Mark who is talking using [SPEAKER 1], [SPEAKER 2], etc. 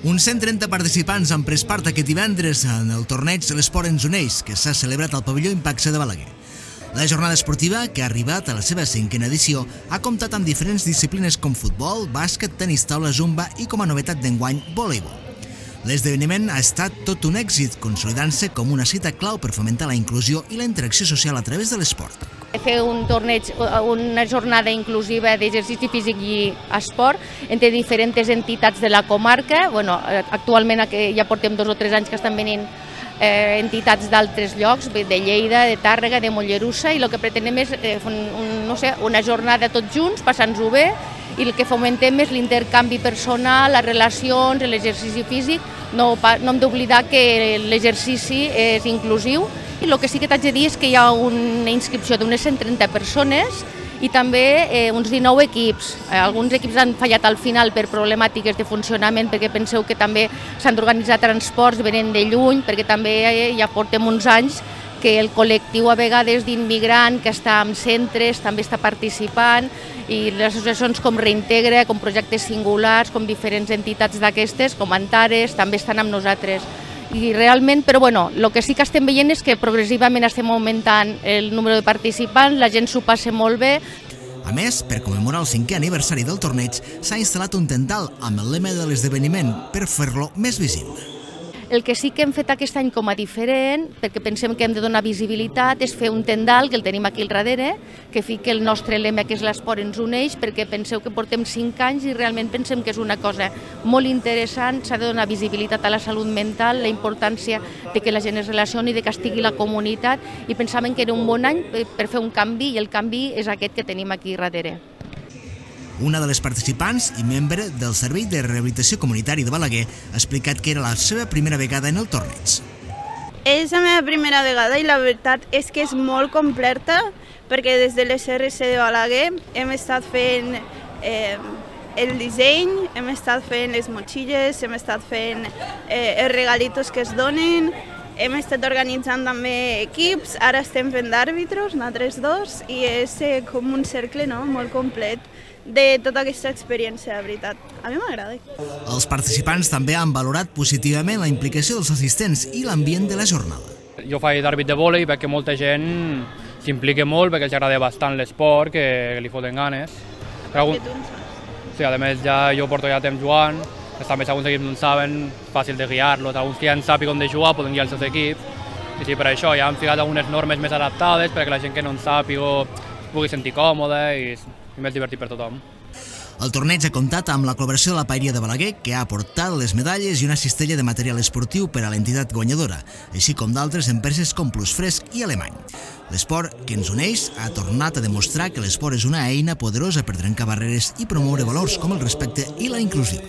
[SPEAKER 1] Uns 130 participants han pres part aquest divendres en el torneig L'Esport ens uneix, que s'ha celebrat al pavelló Impaxe de Balaguer. La jornada esportiva, que ha arribat a la seva 5a edició, ha comptat amb diferents disciplines com futbol, bàsquet, tenis taula, zumba i, com a novetat d'enguany, voleibol. L'esdeveniment ha estat tot un èxit, consolidant-se com una cita clau per fomentar la inclusió i la interacció social a través de l'esport.
[SPEAKER 2] Fer un torneig, una jornada inclusiva d'exercici físic i esport entre diferents entitats de la comarca. Actualment ja portem 2 o 3 anys que estan venint entitats d'altres llocs, de Lleida, de Tàrrega, de Mollerussa, i el que pretenem és una jornada tots junts, passant-nos-ho bé, i el que fomentem és l'intercanvi personal, les relacions, l'exercici físic. No hem d'oblidar que l'exercici és inclusiu, i el que sí que t'haig de dir és que hi ha una inscripció d'unes 130 persones i també uns 19 equips. Alguns equips han fallat al final per problemàtiques de funcionament, perquè penseu que també s'han d'organitzar transports, venen de lluny, perquè també ja portem uns anys que el col·lectiu a vegades d'immigrant que està en centres també està participant, i les associacions com Reintegra, com Projectes Singulars, com diferents entitats d'aquestes, com Antares, també estan amb nosaltres. I realment, però el que sí que estem veient és que progressivament estem augmentant el número de participants, la gent s'ho passa molt bé.
[SPEAKER 1] A més, per commemorar el 5è aniversari del torneig, s'ha instal·lat un tendal amb el lema de l'esdeveniment per fer-lo més visible.
[SPEAKER 2] El que sí que hem fet aquest any com a diferent, perquè pensem que hem de donar visibilitat, és fer un tendal, que el tenim aquí al darrere, que fica el nostre lema, que és l'esport ens uneix, perquè penseu que portem 5 anys i realment pensem que és una cosa molt interessant. S'ha de donar visibilitat a la salut mental, la importància de que la gent es relacioni, de que estigui la comunitat, i pensàvem que era un bon any per fer un canvi, i el canvi és aquest que tenim aquí darrere.
[SPEAKER 1] Una de les participants i membre del Servei de Rehabilitació Comunitari de Balaguer ha explicat que era la seva primera vegada en el torneig.
[SPEAKER 3] És la meva primera vegada i la veritat és que és molt completa, perquè des de l'SRC de Balaguer hem estat fent el disseny, hem estat fent les motxilles, hem estat fent els regalitos que es donen, hem estat organitzant també equips, ara estem fent d'àrbitros, nosaltres 2, i és com un cercle molt complet de tota aquesta experiència, de veritat. A mi m'agrada.
[SPEAKER 1] Els participants també han valorat positivament la implicació dels assistents i l'ambient de la jornada.
[SPEAKER 4] Jo faig d'àrbit de vòlei i veig que molta gent s'implica molt perquè els agrada bastant l'esport, que li foten ganes. Sí, a més jo porto ja temps jugant, també alguns equips no en saben, fàcil de guiar-los, alguns que ja en sàpiguen on de jugar poden guiar els seus equips, i sí, per això ja han ficat algunes normes més adaptades perquè la gent que no en sàpiga es pugui sentir còmode i més divertit per tothom.
[SPEAKER 1] El torneig ha comptat amb la col·laboració de la Paeria de Balaguer, que ha aportat les medalles i una cistella de material esportiu per a l'entitat guanyadora, així com d'altres empreses com Plusfresc i Alemany. L'esport que ens uneix ha tornat a demostrar que l'esport és una eina poderosa per trencar barreres i promoure valors com el respecte i la inclusió.